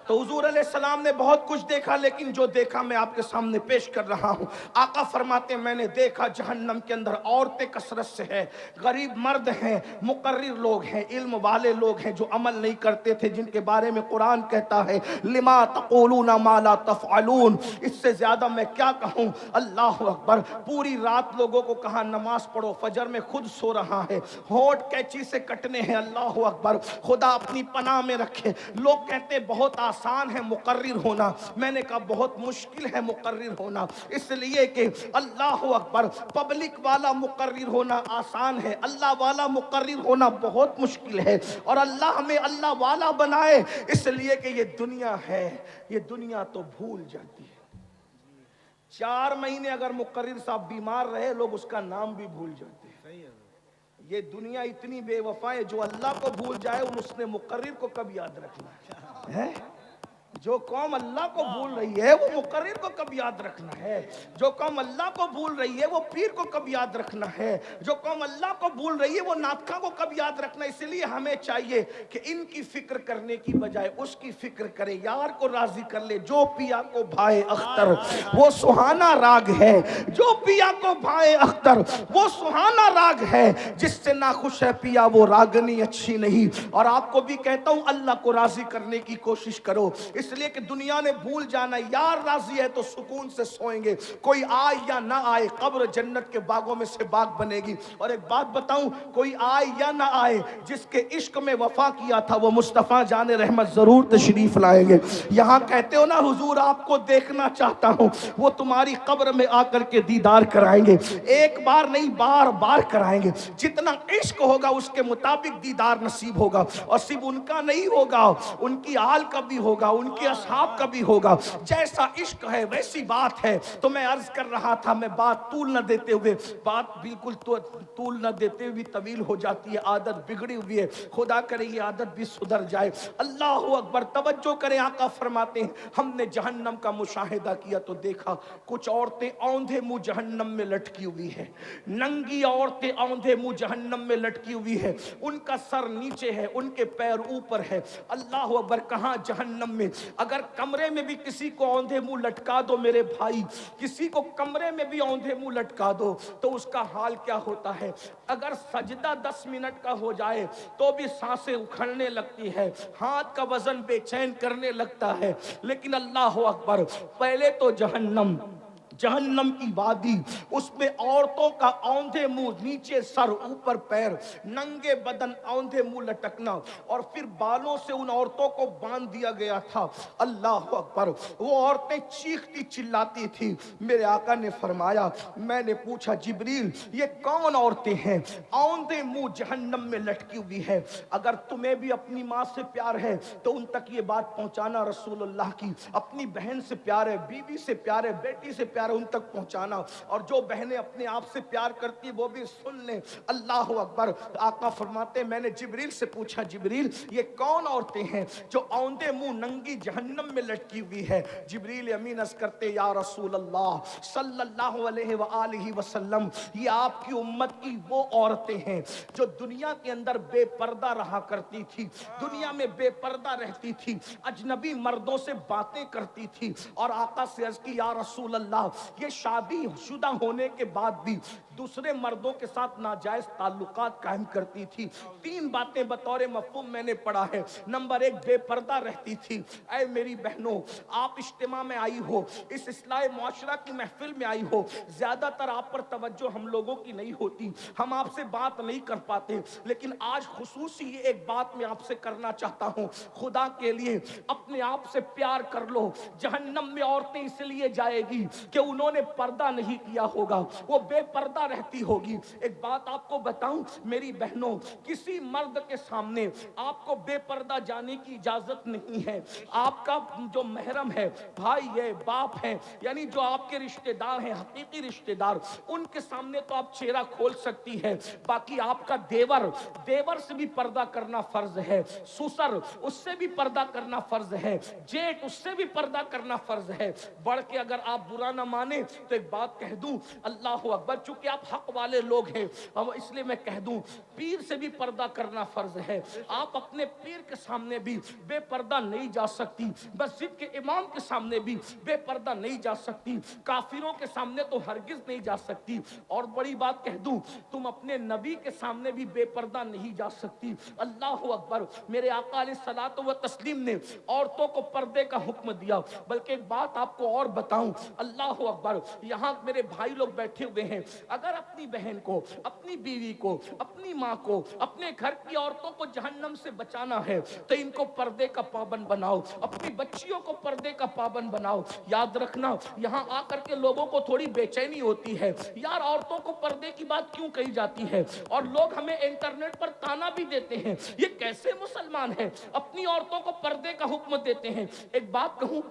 تو حضور علیہ السلام نے بہت کچھ دیکھا، لیکن جو دیکھا میں آپ کے سامنے پیش کر رہا ہوں. آقا فرماتے ہیں میں نے دیکھا جہنم کے اندر عورتیں کثرت سے ہیں، غریب مرد ہیں، مقرر لوگ ہیں، علم والے لوگ ہیں جو عمل نہیں کرتے تھے، جن کے بارے میں قرآن کہتا ہے لما تقولون ما لا تفعلون. اس سے زیادہ میں کیا کہوں. اللہ اکبر. پوری رات لوگوں کو کہا نماز پڑھو، فجر میں خود سو رہا ہے، ہونٹ کینچی سے کٹنے ہیں. اللہ اکبر. خدا اپنی پناہ میں رکھے. لوگ کہتے بہت آسان ہے مقرر ہونا. میں نے کہا بہت مشکل ہے مقرر ہونا، اس لیے کہ اللہ اکبر پبلک والا مقرر ہونا آسان ہے، اللہ والا مقرر ہونا بہت مشکل ہے. اور اللہ ہمیں اللہ والا بنائے، اس لیے کہ یہ دنیا ہے، یہ دنیا تو بھول جاتی ہے. 4 مہینے اگر مقرر صاحب بیمار رہے لوگ اس کا نام بھی بھول جاتے ہیں. یہ دنیا اتنی بے وفا ہے، جو اللہ کو بھول جائے اس نے مقرر کو کب یاد رکھنا ہے؟ جو قوم اللہ کو بھول رہی ہے وہ مقرر کو کب یاد رکھنا ہے؟ جو قوم اللہ کو بھول رہی ہے وہ پیر کو کب یاد رکھنا ہے؟ جو قوم اللہ کو بھول رہی ہے وہ ناطقہ کو کب یاد رکھنا ہے؟ اس لیے ہمیں چاہیے کہ ان کی فکر کرنے کی بجائے اس کی فکر کرے. یار کو راضی کر لے. جو پیا کو بھائے اختر وہ سہانا راگ ہے، جو پیا کو بھائے اختر وہ سہانا راگ ہے. جس سے ناخوش ہے پیا وہ راگنی اچھی نہیں. اور آپ کو بھی کہتا ہوں اللہ کو راضی کرنے کی کوشش کرو، اس لیے کہ دنیا نے بھول جانا. یار راضی ہے تو سکون سے سوئیں گے، کوئی آئے یا نہ آئے قبر جنت کے باغوں میں سے باغ بنے گی. اور ایک بات بتاؤں، کوئی آئے یا نہ آئے جس کے عشق میں وفا کیا تھا وہ مصطفیٰ جان رحمت ضرور تشریف لائیں گے. یہاں کہتے ہو نا حضور آپ کو دیکھنا چاہتا ہوں، وہ تمہاری قبر میں آ کر کے دیدار کرائیں گے. ایک بار نہیں بار بار کرائیں گے. جتنا عشق ہوگا اس کے مطابق دیدار نصیب ہوگا. اور صرف ان کا نہیں ہوگا، ان کی آل کا بھی ہوگا، ان کے اصحاب کا بھی ہوگا. جیسا عشق ہے ویسی بات ہے. تو میں عرض کر رہا تھا, میں بات طول نہ دیتے ہوئے, بات بالکل طول نہ دیتے ہوئے طویل ہو جاتی ہے, عادت بگڑی ہوئی ہے, خدا کرے یہ عادت بھی سدھر جائے. اللہ اکبر. توجہ کریں, آقا فرماتے ہیں ہم نے جہنم کا مشاہدہ کیا تو دیکھا کچھ عورتیں اوندھے منہ جہنم میں لٹکی ہوئی ہے, ننگی عورتیں اوندھے منہ جہنم میں لٹکی ہوئی ہے, ان کا سر نیچے ہے, ان کے پیر اوپر ہے. اللہ اکبر. کہاں؟ جہنم میں. اگر کمرے میں بھی کسی کو اوندھے منہ لٹکا دو میرے بھائی, کسی کو کمرے میں بھی اوندھے منہ لٹکا دو تو اس کا حال کیا ہوتا ہے؟ اگر سجدہ 10 منٹ کا ہو جائے تو بھی سانسیں اکھڑنے لگتی ہے, ہاتھ کا وزن بے چین کرنے لگتا ہے. لیکن اللہ اکبر, پہلے تو جہنم کی وادی, اس میں عورتوں کا اوندھے منہ نیچے سر اوپر پیر, ننگے بدن اوندھے منہ لٹکنا, اور پھر بالوں سے ان عورتوں کو باندھ دیا گیا تھا. اللہ اکبر. وہ عورتیں چیختی چلاتی تھی. میرے آقا نے فرمایا, میں نے پوچھا جبریل یہ کون عورتیں ہیں اوندھے منہ جہنم میں لٹکی ہوئی ہے؟ اگر تمہیں بھی اپنی ماں سے پیار ہے تو ان تک یہ بات پہنچانا رسول اللہ کی, اپنی بہن سے پیار ہے, بیوی سے پیار ہے, بیٹی سے پیار ہے, ان تک پہنچانا. اور جو بہنیں اپنے آپ سے پیار کرتی وہ بھی سن لیں. اللہ اکبر. آقا فرماتے میں نے جبریل سے پوچھا جبریل یہ کون عورتیں ہیں جو اوندھے منہ ننگی جہنم میں لٹکی ہوئی ہے؟ جبریل امین عرض کرتے یا رسول اللہ صلی اللہ علیہ وآلہ وسلم, یہ آپ کی امت کی وہ عورتیں ہیں جو دنیا کے اندر بے پردہ رہا کرتی تھی, دنیا میں بے پردہ رہتی تھی, اجنبی مردوں سے باتیں کرتی تھی. اور آقا سے عرض کی یا رسول اللہ یہ شادی شدہ ہونے کے بعد بھی دوسرے مردوں کے ساتھ ناجائز تعلقات قائم کرتی تھی. 3 باتیں بطور مفہوم میں نے پڑھا ہے. نمبر 1, بے پردہ رہتی تھی. اے میری بہنوں, آپ اجتماع میں آئی ہو, اس اصلاح معاشرہ کی محفل میں آئی ہو, زیادہ تر آپ پر توجہ ہم لوگوں کی نہیں ہوتی, ہم آپ سے بات نہیں کر پاتے, لیکن آج خصوصی یہ ایک بات میں آپ سے کرنا چاہتا ہوں. خدا کے لیے اپنے آپ سے پیار کر لو. جہنم میں عورتیں اس لیے جائے گی کہ انہوں نے پردہ نہیں کیا ہوگا, وہ بے پردہ رہتی ہوگی. ایک بات آپ کو بتاؤں میری بہنوں, کسی مرد کے سامنے آپ کو بے پردہ جانے کی اجازت نہیں ہے. آپ کا جو محرم ہے, بھائی ہے, باپ ہے, یعنی جو آپ کے رشتہ دار ہیں, حقیقی رشتہ دار, ان کے سامنے تو آپ چہرہ کھول سکتی ہے. باقی آپ کا دیور سے بھی پردہ کرنا فرض ہے, سسر اس سے بھی پردہ کرنا فرض ہے, جیٹ اس سے بھی پردہ کرنا فرض ہے. بڑھ کے اگر آپ برا نہ مانے تو ایک بات کہہ دوں, اللہ اکبر, چونکہ آپ حق والے لوگ ہیں اس لیے میں کہہ دوں پیر سے بھی پردہ کرنا فرض ہے. آپ اپنے پیر کے سامنے بھی بے پردہ نہیں جا سکتی, مسجد کے امام کے سامنے بھی بے پردہ نہیں جا سکتی, کافروں کے سامنے تو ہرگز نہیں جا سکتی. اور بڑی بات کہہ دوں, تم اپنے نبی کے سامنے بھی بے پردہ نہیں جا سکتی. اللہ اکبر. میرے آقا علیہ الصلوۃ والتسلیم نے عورتوں کو پردے کا حکم دیا. بلکہ ایک بات آپ کو اور بتاؤں, اللہ اکبر, یہاں میرے بھائی لوگ بیٹھے ہوئے ہیں, اگر اپنی بہن کو, اپنی بیوی کو, اپنی ماں کو, اپنے گھر کی عورتوں کو جہنم سے بچانا ہے تو ان کو پردے کا پابند بناؤ, اپنی بچیوں کو پردے کا پابند بناؤ. یاد رکھنا, یہاں آ کر کے لوگوں کو تھوڑی بے چینی ہوتی ہے, یار عورتوں کو پردے کی بات کیوں کہی جاتی ہے, اور لوگ ہمیں انٹرنیٹ پر تانا بھی دیتے ہیں, یہ کیسے مسلمان ہیں اپنی عورتوں کو پردے کا حکم دیتے ہیں. ایک بات کہوں,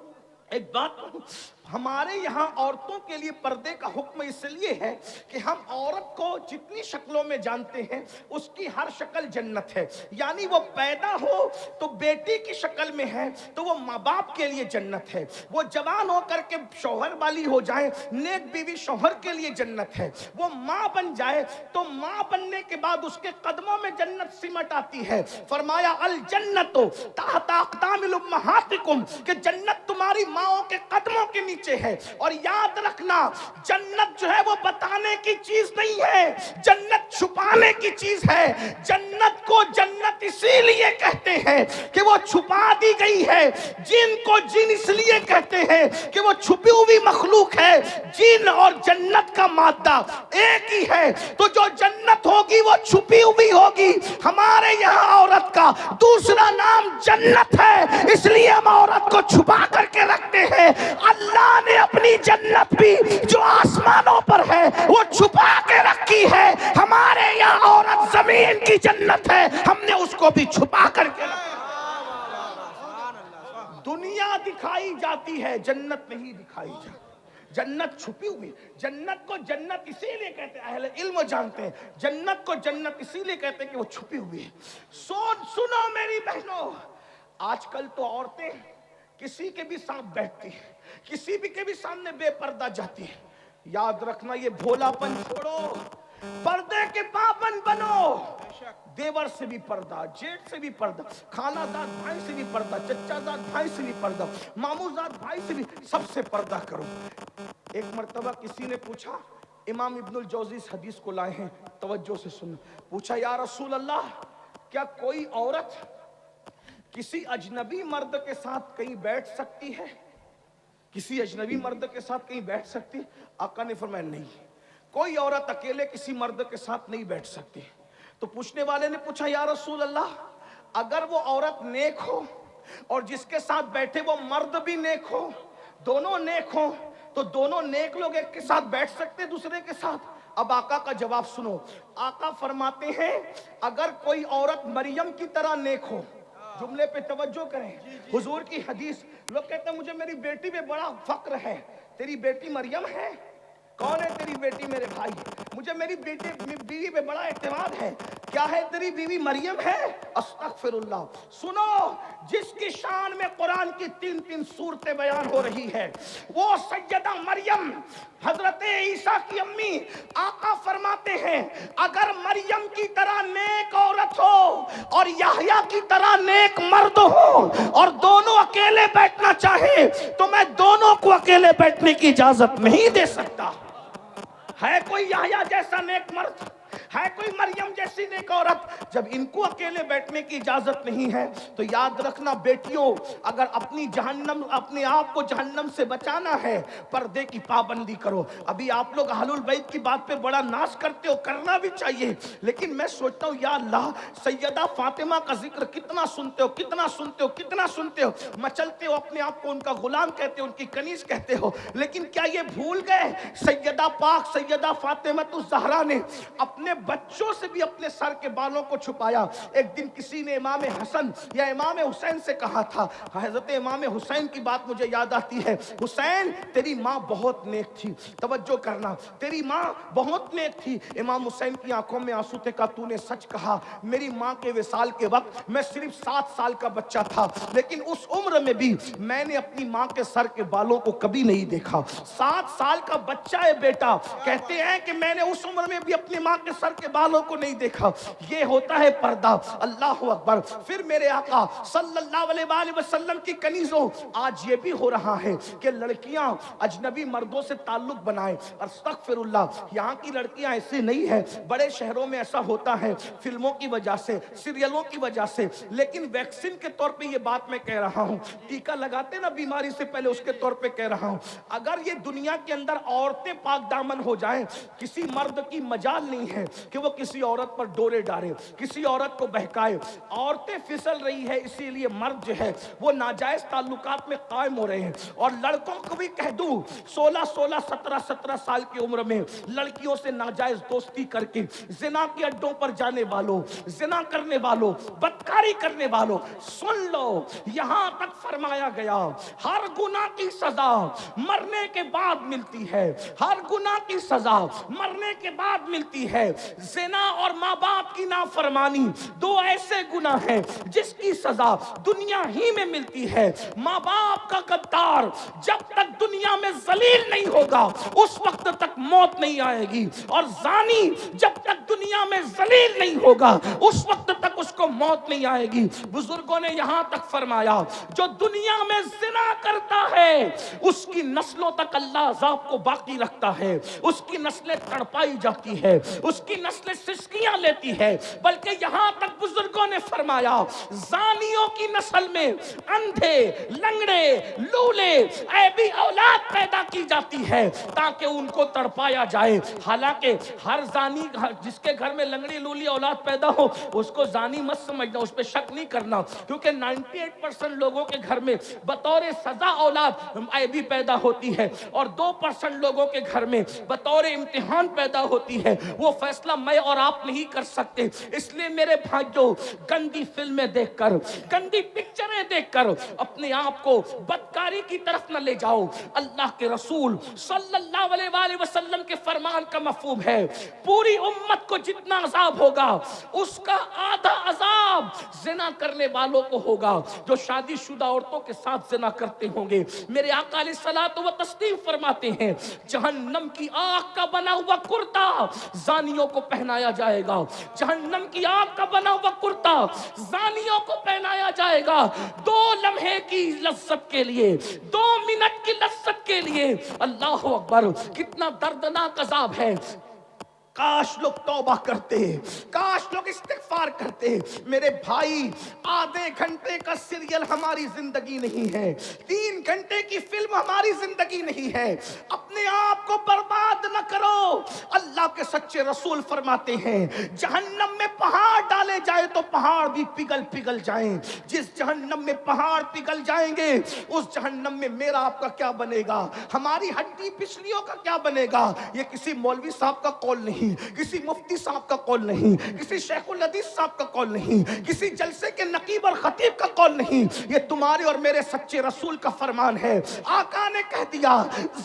ہمارے یہاں عورتوں کے لیے پردے کا حکم اس لیے ہے کہ ہم عورت کو جتنی شکلوں میں جانتے ہیں اس کی ہر شکل جنت ہے. یعنی وہ پیدا ہو تو بیٹی کی شکل میں ہے تو وہ ماں باپ کے لیے جنت ہے, وہ جوان ہو کر کے شوہر والی ہو جائے, نیک بیوی شوہر کے لیے جنت ہے, وہ ماں بن جائے تو ماں بننے کے بعد اس کے قدموں میں جنت سمٹ آتی ہے. فرمایا الجنت تحت اقدام الامہاتکم, کہ جنت تمہاری ماؤں کے قدموں کے نیچے ہے. اور یاد رکھنا, جنت جو ہے وہ بتانے کی چیز نہیں ہے, جنت چھپانے کی چیز ہے. جنت کو جنت اسی لیے کہتے ہیں کہ وہ چھپا دی گئی ہے. جن کو جن اس لیے کہتے ہیں کہ وہ چھپی ہوئی مخلوق ہے. جن اور جنت کا مادہ ایک ہی ہے, تو جو جنت ہوگی وہ چھپی ہوئی ہوگی. ہمارے یہاں عورت کا دوسرا نام جنت ہے, اس لیے ہم عورت کو چھپا کر کے رکھتے ہیں. اللہ نے اپنی جنت بھی جو آسمانوں پر ہے وہ چھپا کے رکھی ہے. ہمارے یہاں عورت زمین کی جنت ہے, ہم نے اس کو بھی چھپا کر کے رکھا. دنیا دکھائی جاتی ہے، جنت نہیں دکھائی جاتی. جنت چھپی ہوئی. جنت کو جنت اسی لیے کہتے ہیں، اہل علم جانتے ہیں جنت کو جنت اسی لیے کہتے ہیں کہ وہ چھپی ہوئی ہے. سنو میری بہنوں، آج کل تو عورتیں کسی کے بھی ساتھ بیٹھتی ہیں، کسی بھی کے بھی سامنے بے پردہ جاتی ہیں. یاد رکھنا یہ بھولا پن چھوڑو، پردے کے پابند بنو. دیور سے بھی پردہ، جیٹ سے بھی پردہ، خالہ زاد بھائی سے بھی پردہ، چچا زاد بھائی سے بھی پردہ، ماموں زاد بھائی سے بھی، سب سے پردہ کرو. ایک مرتبہ کسی نے پوچھا، امام ابن الجوزی اس حدیث کو لائے ہیں، توجہ سے سنو. پوچھا یا رسول اللہ، کیا کوئی عورت کسی اجنبی مرد کے ساتھ کہیں بیٹھ سکتی ہے؟ کسی اجنبی مرد کے ساتھ کہیں بیٹھ سکتی؟ آقا نے فرمایا نہیں، کوئی عورت اکیلے کسی مرد کے ساتھ نہیں بیٹھ سکتی. تو پوچھنے والے نے پوچھا یا رسول اللہ، اگر وہ عورت نیک ہو اور جس کے ساتھ بیٹھے وہ مرد بھی نیک ہو، دونوں نیک ہو، تو دونوں نیک لوگ ایک کے ساتھ بیٹھ سکتے دوسرے کے ساتھ؟ اب آقا کا جواب سنو. آقا فرماتے ہیں اگر کوئی عورت مریم کی طرح نیک ہو، جملے پہ توجہ کریں، حضور کی حدیث. لوگ کہتے ہیں مجھے میری بیٹی پہ بڑا فخر ہے. تیری بیٹی مریم ہے؟ کون ہے تیری بیٹی میرے بھائی؟ مجھے میری بیوی پہ بڑا اعتماد ہے. کیا ہے تیری بیوی مریم ہے؟ استغفر اللہ. سنو، جس کی شان میں قرآن کی 3 صورتیں بیان ہو رہی ہے وہ سیدہ مریم حضرت عیسیٰ کی امی. آقا فرماتے ہیں اگر مریم کی طرح نیک عورت ہو اور یحییٰ کی طرح نیک مرد ہو اور دونوں اکیلے بیٹھنا چاہے تو میں دونوں کو اکیلے بیٹھنے کی اجازت نہیں دے سکتا. ہے کوئی یحییٰ جیسا نیک مرد؟ ہے کوئی مریم جیسی نیک عورت؟ جب ان کو اکیلے بیٹھنے کی اجازت نہیں ہے تو یاد رکھنا بیٹیوں، اگر اپنے آپ کو جہنم سے بچانا ہے پردے کی پابندی کرو. ابھی آپ لوگ اہل البیت کی بات پہ بڑا ناز کرتے ہو، کرنا بھی چاہیے، لیکن میں سوچتا ہوں یا اللہ، سیدہ فاطمہ کا ذکر کتنا سنتے ہو، کتنا سنتے ہو، کتنا سنتے ہو، مچلتے ہو، اپنے آپ کو ان کا غلام کہتے ہو، ان کی کنیز کہتے ہو، لیکن کیا یہ بھول گئے سیدہ پاک سیدہ فاطمہ الزہرا نے اپنے بچوں سے بھی اپنے سر کے بالوں کو چھپایا؟ ایک دن کسی نے امام حسن یا امام حسین سے کہا تھا، حضرت امام حسین کی بات مجھے یاد آتی ہے، حسین تیری ماں بہت نیک تھی. توجہ کرنا، تیری ماں بہت نیک تھی. امام حسین کی آنکھوں میں آنسو تھے. کہا تو نے سچ کہا، میری ماں کے وصال کے وقت میں صرف 7 سال کا بچہ تھا، لیکن اس عمر میں بھی میں نے اپنی ماں کے سر کے بالوں کو کبھی نہیں دیکھا. 7 سال کا بچہ ہے بیٹا، کہتے ہیں کہ میں نے اس عمر میں بھی اپنی ماں کے سر کے بالوں کو نہیں دیکھا. یہ ہوتا ہے پردہ. اللہ اکبر. پھر میرے آقا صلی اللہ علیہ وآلہ وسلم کی کنیزوں، آج یہ بھی ہو رہا ہے کہ لڑکیاں اجنبی مردوں سے تعلق بنائیں. استغفر اللہ. یہاں کی لڑکیاں ایسے نہیں ہیں، بڑے شہروں میں ایسا ہوتا ہے فلموں کی وجہ سے، سیریلوں کی وجہ سے. لیکن ویکسین کے طور پہ یہ بات میں کہہ رہا ہوں، ٹیکہ لگاتے نا بیماری سے پہلے، اس کے طور پہ کہہ رہا ہوں، اگر یہ دنیا کے اندر عورتیں پاک دامن ہو جائیں، کسی مرد کی مجال نہیں ہے کہ وہ کسی عورت پر ڈورے ڈالے، کسی عورت کو بہکائے. عورتیں پھسل رہی ہے، اسی لیے مرد جو ہے وہ ناجائز تعلقات میں قائم ہو رہے ہیں. اور لڑکوں کو بھی کہہ دوں، 16 17 سال کی عمر میں لڑکیوں سے ناجائز دوستی کر کے زنا کے اڈوں پر جانے والوں، زنا کرنے والوں، بدکاری کرنے والوں، سن لو، یہاں تک فرمایا گیا ہر گناہ کی سزا مرنے کے بعد ملتی ہے. ہر گناہ کی سزا مرنے کے بعد ملتی ہے. زنا اور ماں باپ کی نافرمانی 2 ایسے گناہ ہیں جس کی سزا دنیا ہی میں ملتی ہے. ماں باپ کا غدار جب تک دنیا میں ذلیل نہیں ہوگا اس وقت تک موت نہیں آئے گی، اور زانی جب تک دنیا میں ذلیل نہیں ہوگا اس وقت تک اس کو موت نہیں آئے گی. بزرگوں نے یہاں تک فرمایا جو دنیا میں زنا کرتا ہے اس کی نسلوں تک اللہ عذاب کو باقی رکھتا ہے، اس کی نسلیں تڑپائی جاتی ہے، اس کی نسلیں سسکیاں لیتی ہے. بلکہ یہاں تک بزرگوں نے فرمایا زانیوں کی نسل میں اندھے، لنگڑے، لولے، عیبی اولاد پیدا کی جاتی ہے تاکہ ان کو تڑپایا جائے. حالانکہ ہر زانی جس کے گھر میں لنگڑی لولی اولاد پیدا ہو اس کو زانی مت سمجھنا، اس پہ شک نہیں کرنا، کیونکہ 98% لوگوں کے گھر میں بطور سزا اولاد عیبی پیدا ہوتی ہے اور 2% لوگوں کے گھر میں بطور امتحان پیدا ہوتی ہے. وہ فیصلہ فیصلہ میں اور آپ نہیں کر سکتے. اس لیے میرے بھائیوں، گندی فلمیں دیکھ کر، گندی پکچریں دیکھ کر اپنے آپ کو بدکاری کی طرف نہ لے جاؤ. اللہ کے رسول صلی اللہ علیہ وآلہ وسلم کے فرمان کا مفہوم ہے، پوری امت کو جتنا عذاب ہوگا اس کا آدھا عذاب زنا کرنے والوں کو ہوگا جو شادی شدہ عورتوں کے ساتھ زنا کرتے ہوں گے. میرے آقا علیہ الصلوۃ والتسلیم فرماتے ہیں جہنم کی آگ کا بنا ہوا کرتا زانیوں کو پہنایا جائے گا. جہنم کی آگ کا بنا ہوا کرتا زانیوں کو پہنایا جائے گا 2 لمحے کی لذت کے لیے، 2 منٹ کی لذت کے لیے. اللہ اکبر، کتنا دردناک عذاب ہے. کاش لوگ توبہ کرتے، کاش لوگ استغفار کرتے. میرے بھائی، آدھے گھنٹے کا سیریل ہماری زندگی نہیں ہے، 3 گھنٹے کی فلم ہماری زندگی نہیں ہے. اپنے آپ کو برباد نہ کرو. اللہ کے سچے رسول فرماتے ہیں جہنم میں پہاڑ ڈالے جائے تو پہاڑ بھی پگھل جائیں. جس جہنم میں پہاڑ پگھل جائیں گے اس جہنم میں میرا آپ کا کیا بنے گا، ہماری ہڈی پسلیوں کا کیا بنے گا. یہ کسی مولوی صاحب کا قول نہیں، کسی مفتی صاحب کا قول نہیں، کسی شیخ الحدیث صاحب کا قول نہیں، کسی جلسے کے نقیب اور خطیب کا قول نہیں. یہ تمہارے اور میرے سچے رسول کا فرمان ہے. آقا نے کہہ دیا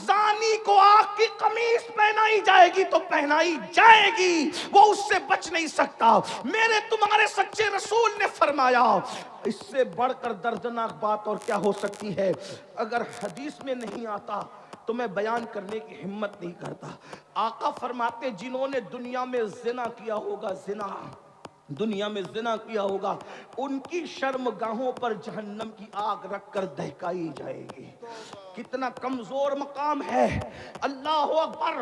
زانی کو آگ کی قمیص پہنائی جائے گی تو پہنائی جائے گی، وہ اس سے بچ نہیں سکتا. میرے تمہارے سچے رسول نے فرمایا اس سے بڑھ کر دردناک بات اور کیا ہو سکتی ہے. اگر حدیث میں نہیں آتا تو میں بیان کرنے کی ہمت نہیں کرتا. آقا فرماتے جنہوں نے دنیا میں زنا کیا ہوگا، دنیا میں زنا کیا ہوگا، ان کی شرمگاہوں پر جہنم کی آگ رکھ کر دہکائی جائے گی. کتنا کمزور مقام ہے. اللہ اکبر.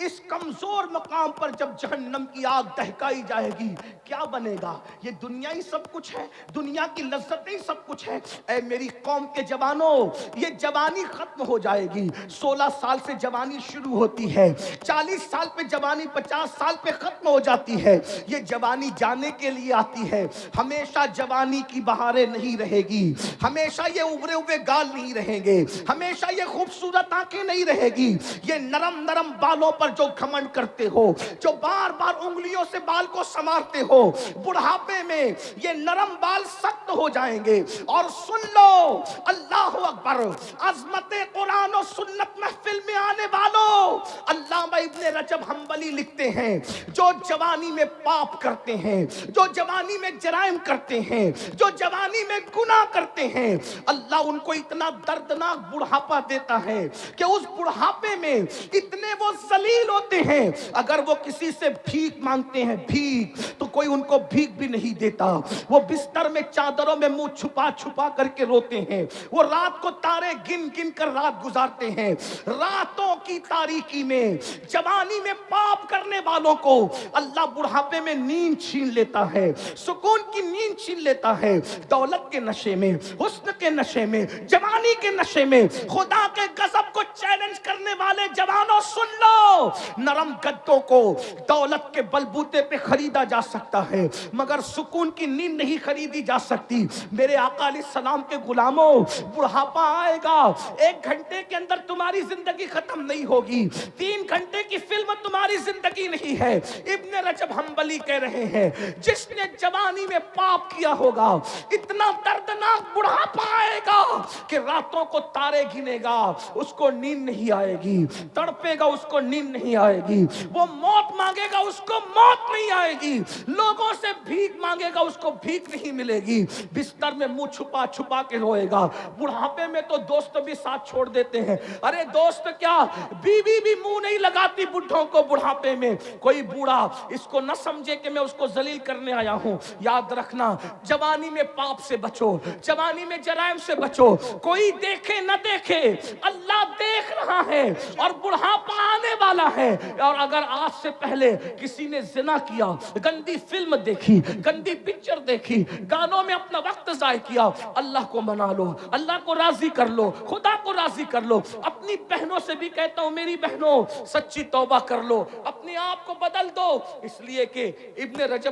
اس کمزور مقام پر جب جہنم کی آگ دہکائی جائے گی کیا بنے گا. یہ دنیا ہی سب کچھ ہے، دنیا کی لذتیں سب کچھ ہے. اے میری قوم کے جوانوں، یہ جوانی ختم ہو جائے گی. 16 سال سے جوانی شروع ہوتی ہے، 40 سال پہ جوانی 50 سال پہ ختم ہو جاتی ہے. یہ جوانی جانے کے لیے آتی ہے. ہمیشہ جوانی کی بہاریں نہیں رہے گی، ہمیشہ یہ ابھرے ہوئے گال نہیں رہیں گے، ہمیشہ یہ خوبصورت آنکھیں نہیں رہے گی. یہ نرم نرم بالوں پر جو گھمنڈ کرتے ہو، جو بار بار انگلیوں سے بال کو سنوارتے ہو، بڑھاپے میں یہ نرم بال سخت ہو جائیں گے. اور سن لو، اللہ اکبر، عظمت قرآن و سنت محفل میں آنے والوں، علامہ ابن رجب حنبلی لکھتے ہیں جو جوانی میں پاپ کرتے ہیں، جو جوانی میں جرائم کرتے ہیں، جو جوانی میں گناہ کرتے ہیں، اللہ ان کو اتنا دردناک بڑھاپا دیتا ہے کہ اس بڑھاپے میں اتنے وہ ذلیل ہوتے ہیں اگر وہ کسی سے بھیک مانگتے ہیں بھیک تو کوئی ان کو بھیک بھی نہیں دیتا. وہ بستر میں چادروں میں منہ چھپا چھپا کر کے روتے ہیں. وہ رات کو تارے گن گن کر رات گزارتے ہیں. راتوں کی تاریکی میں جوانی میں پاپ کرنے والوں کو اللہ بڑھاپے میں نیند چھین لیتا ہے، سکون کی نیند چھین لیتا ہے. دولت کے نشے میں، حسن کے نشے میں، جوانی کے نشے میں خدا کے غضب کو چیلنج کرنے والے جوانوں سن لو، نرم گدوں کو دولت کے بلبوتے پہ خریدا جا سکتا ہے مگر سکون کی نیند نہیں خریدی جا سکتی. میرے آقا علیہ السلام کے غلاموں، بڑھاپا آئے گا، 1 گھنٹے کے اندر تمہاری زندگی ختم نہیں ہوگی. 3 گھنٹے کی فلم تمہاری زندگی نہیں ہے. ابن رجب حنبلی کہہ رہے ہیں جس نے جوانی میں پاپ کیا ہوگا اتنا دردناک بڑھاپا آئے گا کہ راتوں کو تارے گنے گا، اس کو نیند نہیں آئے گی، تڑپے گا، اس کو نیند نہیں آئے گی. وہ موت مانگے گا، اس کو موت نہیں آئے گی. لوگوں سے بھیک مانگے گا، اس کو بھیک نہیں ملے گی. بستر میں منہ چھپا چھپا کے روئے گا. بڑھاپے میں تو دوست بھی ساتھ چھوڑ دیتے ہیں. ارے دوست کیا، بیوی بھی منہ نہیں لگاتی بڈھوں کو بڑھاپے میں. کوئی بوڑھا اس کو نہ سمجھے کہ میں اس کو ذلیل کرنے آیا ہوں. یاد رکھنا، جوانی میں پاپ سے بچو، جوانی میں جرائم سے بچو. کوئی دیکھے نہ دیکھے، اللہ دیکھ رہا ہے اور بڑھاپا آنے والا ہے. اور اگر آج سے پہلے کسی نے زنا کیا، گندی فلم دیکھی، گندی پکچر دیکھی، گانوں میں اپنا وقت ضائع کیا، اللہ کو منا لو، اللہ کو راضی کر لو، خدا کو راضی کر لو. اپنی بہنوں سے بھی کہتا ہوں میری بہنوں سچی توبہ کر لو، اپنے آپ کو بدل دو. اس لیے کہ ابن رجب